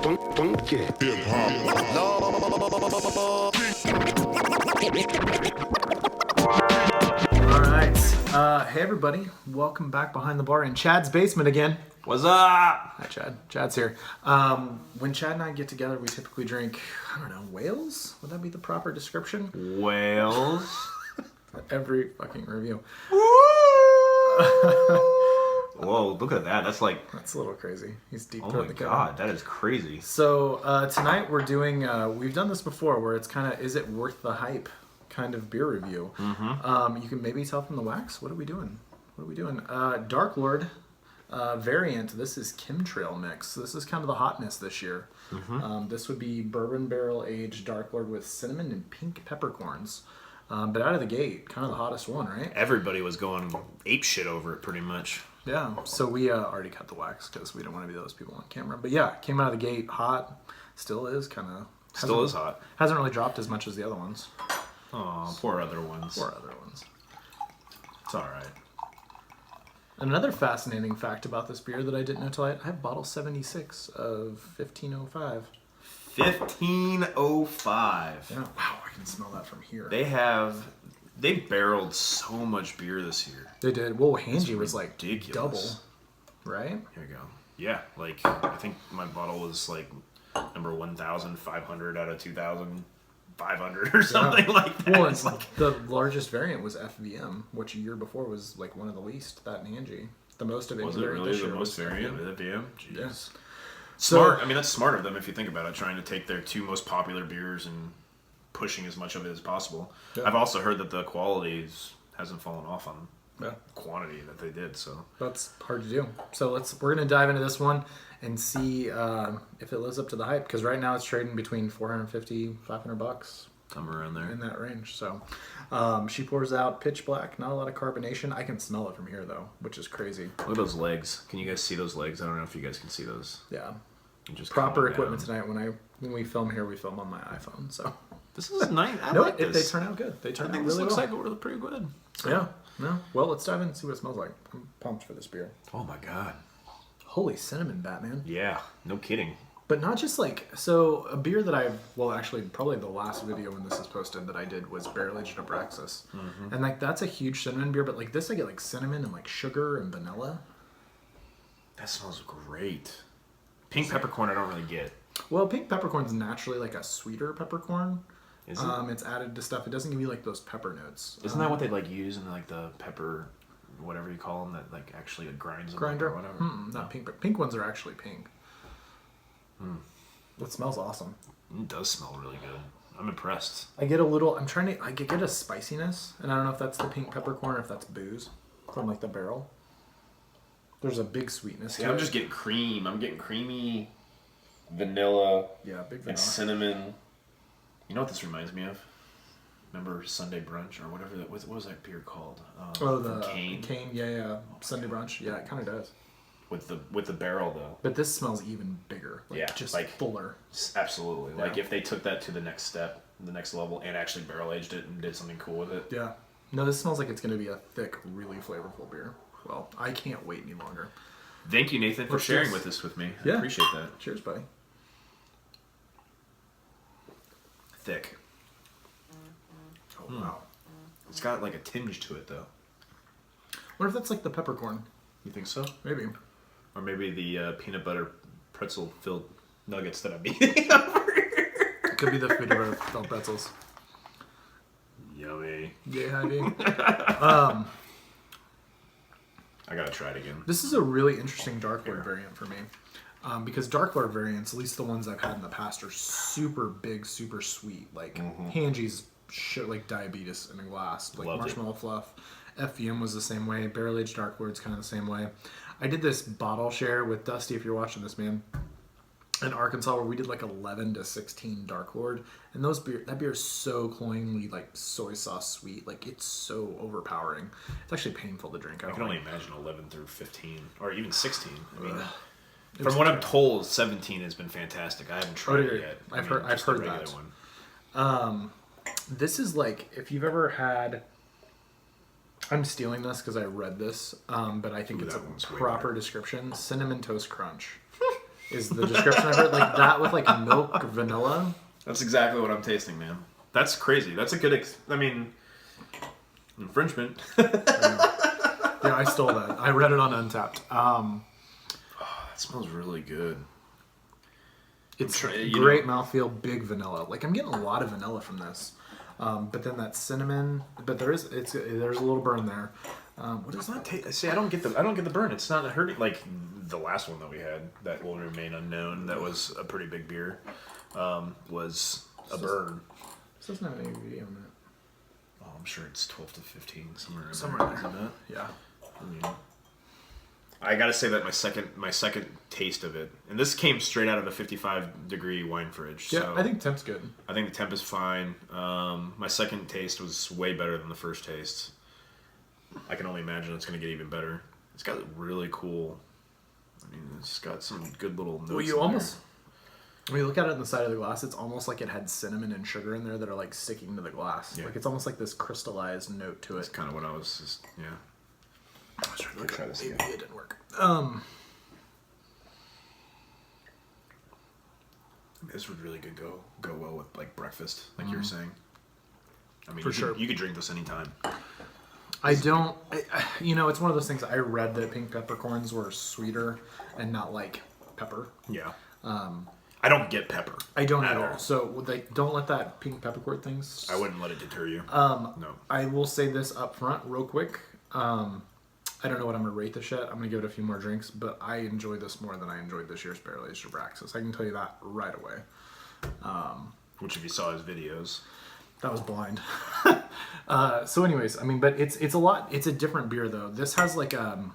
Hey everybody, welcome back behind the bar in Chad's basement again. What's up? Hi Chad, Chad's here. When Chad and I get together, we typically drink, I don't know, whales? Would that be the proper description? Whales? Every fucking review. Whoa, look at that. That's like... That's a little crazy. He's deep throat. Oh my god, that is crazy. So tonight we're doing, we've done this before where it's kind of, is it worth the hype kind of beer review. Mm-hmm. You can maybe tell from the wax. What are we doing? Dark Lord variant. This is Chemtrailmix. This is kind of the hotness this year. Mm-hmm. This would be bourbon barrel aged Dark Lord with cinnamon and pink peppercorns. But out of the gate, kind of the hottest one, right? Everybody was going ape shit over it pretty much. Yeah, so we already cut the wax because we don't want to be those people on camera. But yeah, came out of the gate hot. Still is kind of... Still is hot. Hasn't really dropped as much as the other ones. Oh, poor other ones. It's alright. Another fascinating fact about this beer that I didn't know till I have bottle 76 of 1505. 1505. Yeah, wow, I can smell that from here. They barreled so much beer this year. They did. Well, Hanji was like ridiculous. Double, right? Here we go. Yeah, like I think my bottle was like number 1,500 out of 2,500 or something like that. Well, it's like the largest variant was FVM, which a year before was like one of the least. That and Hanji. The most of it was it really the most variant with FVM? Jeez. Yeah. Smart. I mean, that's smart of them if you think about it, trying to take their two most popular beers and pushing as much of it as possible. Yeah. I've also heard that the quality hasn't fallen off on the quantity that they did. So that's hard to do. So we're gonna dive into this one and see if it lives up to the hype. Because right now it's trading between $450, $500, somewhere around there in that range. So she pours out pitch black, not a lot of carbonation. I can smell it from here though, which is crazy. Look at those legs. Can you guys see those legs? I don't know if you guys can see those. Yeah. Just proper equipment tonight. When we film here, we film on my iPhone. So this is nice. They turn out good. They turn out really well. Looks like we're pretty good. So. Yeah. No. Well, let's dive in and see what it smells like. I'm pumped for this beer. Oh my god. Holy cinnamon, Batman. Yeah. No kidding. But not just like, so a beer that actually probably the last video when this is posted that I did was Barrel Aged Abraxas. Mm-hmm. And like that's a huge cinnamon beer, but like this I get like cinnamon and like sugar and vanilla. That smells great. Pink peppercorn I don't really get. Well, pink peppercorn's naturally like a sweeter peppercorn. Is it? It's added to stuff. It doesn't give you like those pepper notes. Isn't that what they like use in like the pepper, whatever you call them, that like actually grinds them grinder or whatever? Not pink, but pink ones are actually pink. It smells awesome. It does smell really good. I'm impressed. I get I get a spiciness, and I don't know if that's the pink peppercorn or if that's booze from like the barrel. There's a big sweetness to it. I'm just getting cream. I'm getting creamy vanilla. Yeah, big vanilla. And cinnamon. You know what this reminds me of? Remember Sunday Brunch or whatever that was? What was that beer called? The Cane. Cane, yeah. Sunday Brunch. Yeah, it kind of does. With the barrel though. But this smells even bigger. Just like fuller. Absolutely. Yeah. Like if they took that to the next step, the next level, and actually barrel aged it and did something cool with it. Yeah. No, this smells like it's going to be a thick, really flavorful beer. Well, I can't wait any longer. Thank you, Nathan, for sharing this with me. I appreciate that. Cheers, buddy. Thick. Oh, wow. It's got like a tinge to it, though. I wonder if that's like the peppercorn. You think so? Maybe. Or maybe the peanut butter pretzel-filled nuggets that I'm eating over here. It could be the peanut butter filled pretzels. Yummy. Yeah, I do. I gotta try it again. This is a really interesting Dark Lord variant for me. Because Dark Lord variants, at least the ones I've had in the past, are super big, super sweet. Like Hanji's like diabetes in a glass. Like Marshmallow Fluff. FVM was the same way. Barrel Aged Dark Lord's kind of the same way. I did this bottle share with Dusty, if you're watching this, man, in Arkansas, where we did like 11 to 16 Dark Lord. And that beer is so cloyingly like soy sauce sweet. Like it's so overpowering. It's actually painful to drink. I can only imagine 11 through 15 or even 16. I mean, from what I'm told, 17 has been fantastic. I haven't tried it yet. I've heard that. One. This is like, if you've ever had... I'm stealing this because I read this, but I think it's a proper description. Cinnamon Toast Crunch. is the description I've heard. Like that with like milk, vanilla. That's exactly what I'm tasting, man. That's crazy. That's a good. I mean, infringement. Yeah, I stole that. I read it on Untapped. Oh, that smells really good. It's great mouthfeel, big vanilla. Like I'm getting a lot of vanilla from this, but then that cinnamon. But there's a little burn there. What is that? See, I don't get the burn. It's not hurting like the last one that we had. That will remain unknown. That was a pretty big beer. Was a burn. This doesn't have any ABV on it. Oh, I'm sure it's 12 to 15 somewhere there. Isn't it? Yeah. I gotta say that my second taste of it, and this came straight out of a 55-degree wine fridge. Yeah, so I think temp's good. I think the temp is fine. My second taste was way better than the first taste. I can only imagine it's gonna get even better. It's got really cool. I mean, it's got some good little notes. Well, you almost. When you look at it on the side of the glass, it's almost like it had cinnamon and sugar in there that are like sticking to the glass. Yeah. Like it's almost like this crystallized note to it. That's kind of what I was just, yeah. I was trying to try this again. It didn't work. This would really go well with like breakfast, like you were saying. I mean, For sure. You could drink this anytime. It's one of those things. I read that pink peppercorns were sweeter and not like pepper. Yeah. I don't get pepper. I don't at all. So don't let that pink peppercorn things. I wouldn't let it deter you. No. I will say this up front, real quick. I don't know what I'm going to rate this yet. I'm going to give it a few more drinks, but I enjoyed this more than I enjoyed this year's Barrel Aged Abraxas. I can tell you that right away. Which, if you saw his videos, that was blind. So, anyways, I mean, but it's a lot. It's a different beer though. This has like not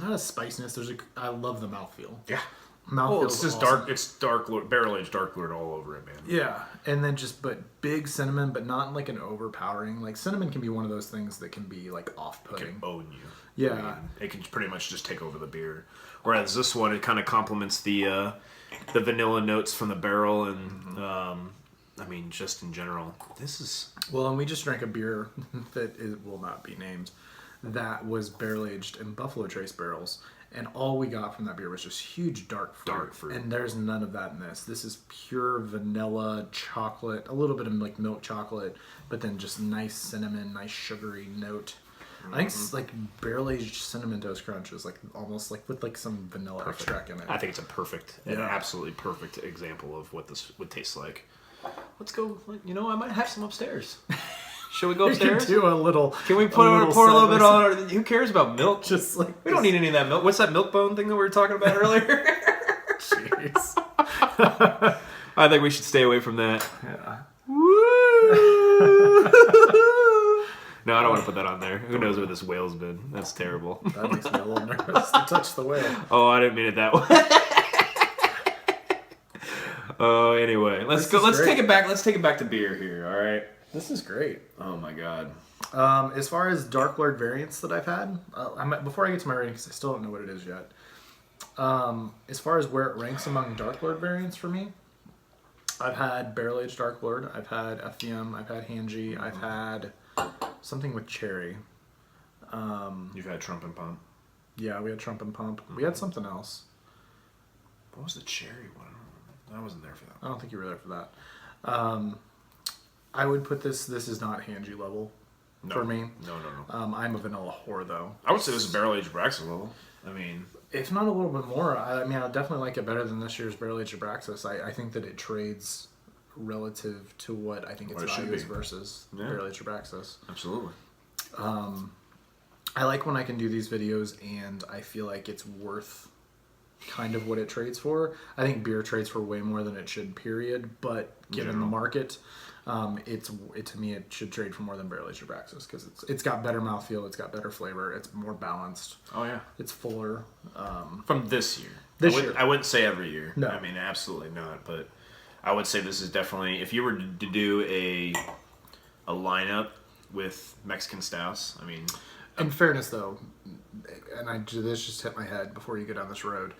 a spiciness. I love the mouthfeel. Yeah. Mouthfeel. It's just awesome. Dark. It's dark barrel aged dark lord all over it, man. Yeah, and then but big cinnamon, but not like an overpowering. Like cinnamon can be one of those things that can be like off-putting. It can own you. Yeah, I mean, it can pretty much just take over the beer. Whereas this one, it kind of complements the vanilla notes from the barrel, and I mean, just in general, this is well. And we just drank a beer that will not be named. That was barrel aged in Buffalo Trace barrels. And all we got from that beer was just huge dark fruit. And there's none of that in this. This is pure vanilla, chocolate, a little bit of like milk chocolate, but then just nice cinnamon, nice sugary note. I think it's like barrel-aged Cinnamon Toast Crunch is like almost like with like some vanilla extract in it. I think it's an absolutely perfect example of what this would taste like. Let's go. I might have some upstairs. Should we go upstairs? We can do a little. Can we pour a little bit on? Who cares about milk? Just like we don't need any of that milk. What's that milk bone thing that we were talking about earlier? Jeez. I think we should stay away from that. Yeah. Woo! No, I don't want to put that on there. Who knows where this whale's been? That's terrible. That makes me a little nervous to touch the whale. Oh, I didn't mean it that way. Oh, anyway, let's go. Let's take it back. Let's take it back to beer here. All right. This is great. Oh my god. As far as Dark Lord variants that I've had, before I get to my rating, because I still don't know what it is yet. As far as where it ranks among Dark Lord variants for me, I've had Barrel Aged Dark Lord, I've had FDM, I've had Hanji, I've had something with cherry. You've had Trump and Pump. Yeah, we had Trump and Pump. We had something else. What was the cherry one? I wasn't there for that. I don't think you were there for that. I would put this is not Hanji level for me. No. I'm a vanilla whore, though. I would say this is Barrel Aged Abraxas level. I mean... If not a little bit more, I definitely like it better than this year's Barrel Aged Abraxas. I think that it trades relative to what I think its value is versus Barrel Aged Abraxas. Absolutely. I like when I can do these videos and I feel like it's worth kind of what it trades for. I think beer trades for way more than it should, period. But given the market, to me it should trade for more than Barrel Aged Abraxas because it's got better mouthfeel, it's got better flavor, it's more balanced. Oh yeah, it's fuller. From this year. I wouldn't say every year. No, I mean absolutely not. But I would say this is definitely, if you were to do a lineup with Mexican stouts. I mean, in fairness though, and this just hit my head before you go down this road.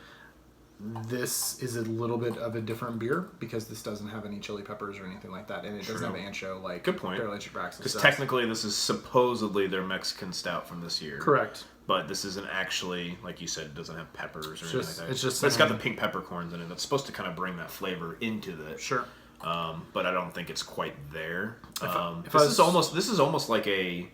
This is a little bit of a different beer because this doesn't have any chili peppers or anything like that, and it doesn't have ancho like Good point. Barrel Aged Abraxas. Because technically, this is supposedly their Mexican stout from this year. Correct. But this isn't actually, like you said, it doesn't have peppers or anything like that. It's got the pink peppercorns in it. That's supposed to kind of bring that flavor into the. Sure. But I don't think it's quite there. This is almost like a.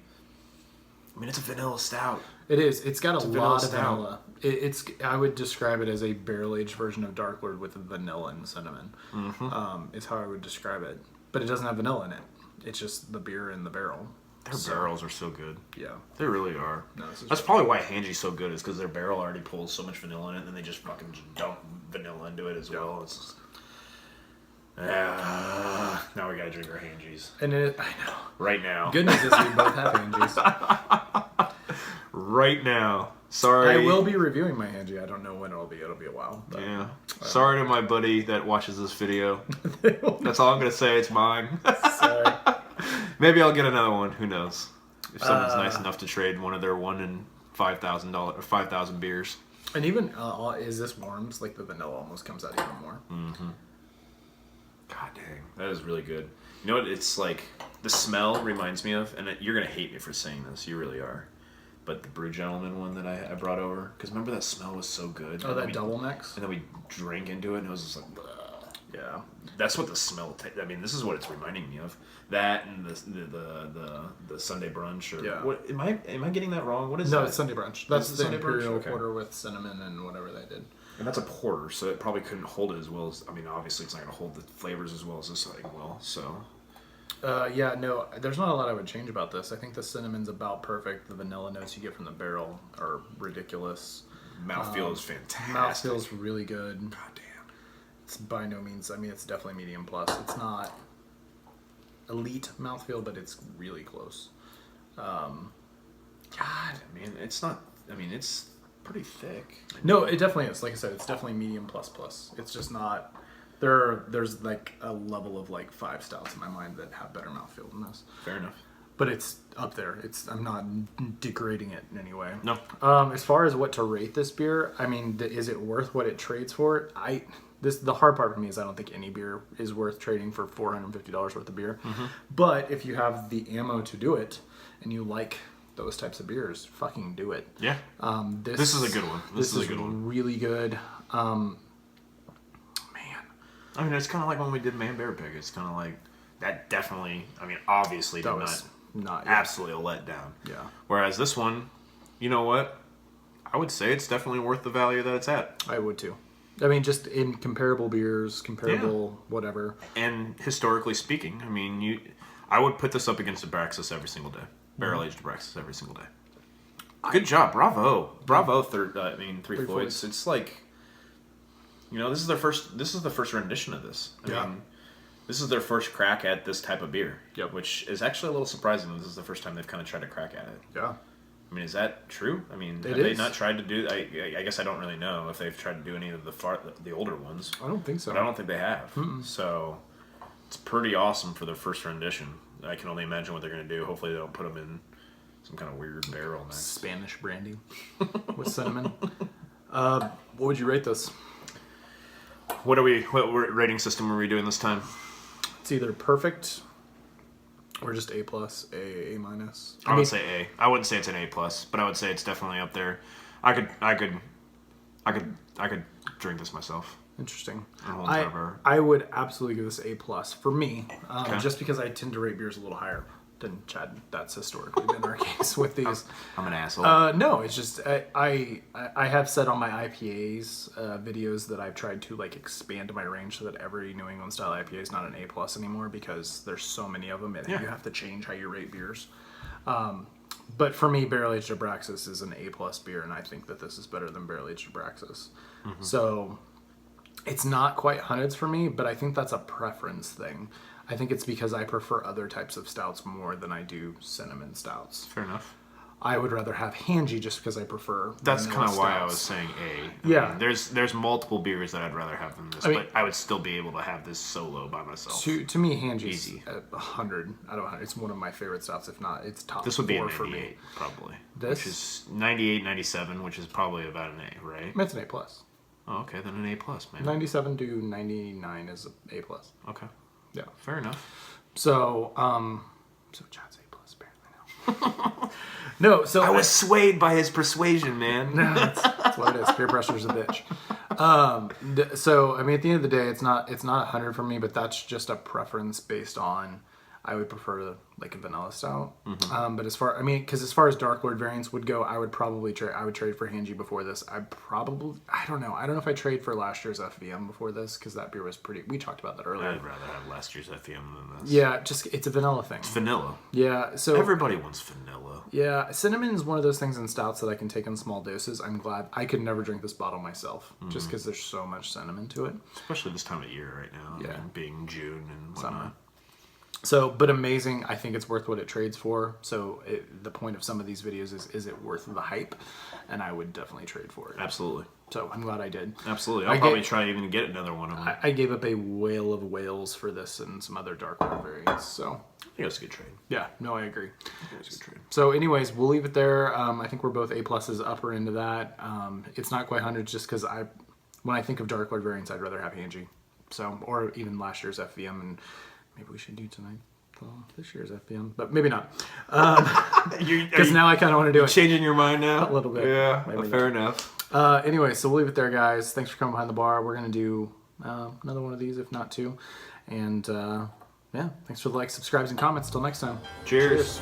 I mean, it's a vanilla stout. It is. It's got a lot of stout. vanilla. I would describe it as a barrel-aged version of Dark Lord with vanilla and cinnamon. Mm-hmm. Is how I would describe it. But it doesn't have vanilla in it. It's just the beer in the barrel. Their barrels are so good. Yeah. They really are. No, that's probably why Hanji's so good, is because their barrel already pulls so much vanilla in it, and then they just fucking dump vanilla into it as well. It's just... now we gotta drink our Hanji's. And I know. Right now. Good news is we both have Hanji's. Right now. Sorry. I will be reviewing my Hanji. I don't know when it'll be. It'll be a while. But, yeah. Sorry to my buddy that watches this video. That's all I'm gonna say. It's mine. Sorry. Maybe I'll get another one. Who knows? If someone's nice enough to trade one of their $1 in $5,000 or 5,000 beers. And even is this warms? Like the vanilla almost comes out even more. Mm-hmm. God dang, that is really good. You know what? It's like the smell reminds me of, and you're gonna hate me for saying this. You really are. But the Brew Gentleman one that I brought over, because remember that smell was so good. Oh, that double mix. And then we drank into it, and it was just like, bleh. Yeah, that's what the smell. I mean, this is what it's reminding me of. That and the Sunday brunch. Or yeah. What am I getting that wrong? What is that? No, it's Sunday brunch. That's the Sunday Imperial brunch? Porter with cinnamon and whatever they did. And that's a porter, so it probably couldn't hold it as well as. I mean, obviously, it's not going to hold the flavors as well as this thing will. So. Yeah, no, there's not a lot I would change about this. I think the cinnamon's about perfect. The vanilla notes you get from the barrel are ridiculous. Mouthfeel is fantastic. Mouthfeel's really good. God damn. It's by no means, I mean, it's definitely medium plus. It's not elite mouthfeel, but it's really close. God, I mean, it's not, I mean, it's pretty thick. No, it definitely is. Like I said, it's definitely medium plus plus. It's just not, there's like a level of like 5 stouts in my mind that have better mouthfeel than this. Fair enough. But it's up there. I'm not degrading it in any way. No. As far as what to rate this beer, I mean, is it worth what it trades for? The hard part for me is I don't think any beer is worth trading for $450 worth of beer. Mm-hmm. But if you have the ammo to do it and you like those types of beers, fucking do it. Yeah. This is a good one. This is a good one. Really good. Man. I mean, it's kind of like when we did Man Bear Pig. It's kind of like that. Definitely. I mean, obviously, that did was not absolutely a letdown. Yeah. Whereas this one, you know what? I would say it's definitely worth the value that it's at. I would too. I mean, just in comparable beers, whatever. And historically speaking, I mean, I would put this up against Abraxas every single day. Barrel-aged Abraxas every single day. Good job. Bravo. Bravo, Three Floyds. It's like, you know, this is the first rendition of this. I mean, this is their first crack at this type of beer. Yep. Which is actually a little surprising. This is the first time they've kind of tried to crack at it. Yeah. I mean, is that true? I mean, have they they not tried to do? I guess I don't really know if they've tried to do any of the older ones. I don't think so. But I don't think they have. Mm-mm. So it's pretty awesome for their first rendition. I can only imagine what they're going to do. Hopefully, they don't put them in some kind of weird barrel next. Spanish brandy with cinnamon. What would you rate this? What rating system are we doing this time? It's either perfect or just A plus, A minus. I would say A. I wouldn't say it's an A plus, but I would say it's definitely up there. I could drink this myself. Interesting. I would absolutely give this A plus for me, Okay. just because I tend to rate beers a little higher than Chad. That's historically been our case with these. I'm an asshole. No, it's just I have said on my IPAs videos that I've tried to like expand my range so that every New England style IPA is not an A plus anymore because there's so many of them and you have to change how you rate beers. But for me, Barrel Aged Abraxas is an A plus beer, and I think that this is better than Barrel Aged Abraxas. Mm-hmm. So it's not quite hundreds for me, but I think that's a preference thing. I think it's because I prefer other types of stouts more than I do cinnamon stouts. Fair enough. I would rather have Hanji just because I prefer. That's kind of why I was saying A. I mean, there's multiple beers that I'd rather have than this, but I would still be able to have this solo by myself. To me, Hanji's 100 out of 100. It's one of my favorite stouts, if not it's top. This would be a 98 for me, probably. This which is 98, 97, which is probably about an A, right? It's an A plus. Oh, okay, then an A plus, man. 97 to 99 is A plus. Okay. Yeah. Fair enough. So Chad's A plus apparently No, so I was swayed by his persuasion, man. No, that's what it is. Peer pressure is a bitch. So I mean, at the end of the day, it's not 100 for me, but that's just a preference based on. I would prefer like a vanilla stout. But as far as Dark Lord variants would go, I would probably trade. I would trade for Hanji before this. I don't know. I don't know if I trade for last year's FVM before this because that beer was pretty. We talked about that earlier. I'd rather have last year's FVM than this. Yeah, just it's a vanilla thing. It's vanilla. Yeah, so everybody wants vanilla. Yeah, cinnamon is one of those things in stouts that I can take in small doses. I'm glad I could never drink this bottle myself, just because there's so much cinnamon to it. Especially this time of year right now. Yeah, I mean, being June and whatnot. Summer. So, but amazing. I think it's worth what it trades for. So the point of some of these videos is it worth the hype? And I would definitely trade for it. Absolutely. So I'm glad I did. Absolutely. I'll probably try even to get another one of them. I gave up a whale of whales for this and some other Dark Lord variants. So I think that's a good trade. Yeah, no, I agree. That's a good trade. So anyways, we'll leave it there. I think we're both A+'s upper into that. It's not quite hundreds just because when I think of Dark Lord variants, I'd rather have Hanji. So, or even last year's FVM, and maybe we should do tonight. This year's FBM, but maybe not. Because now I kind of want to do it. Changing your mind now? A little bit. Yeah, fair enough. Anyway, so we'll leave it there, guys. Thanks for coming behind the bar. We're going to do another one of these, if not two. And yeah, thanks for the likes, subscribes, and comments. Till next time. Cheers.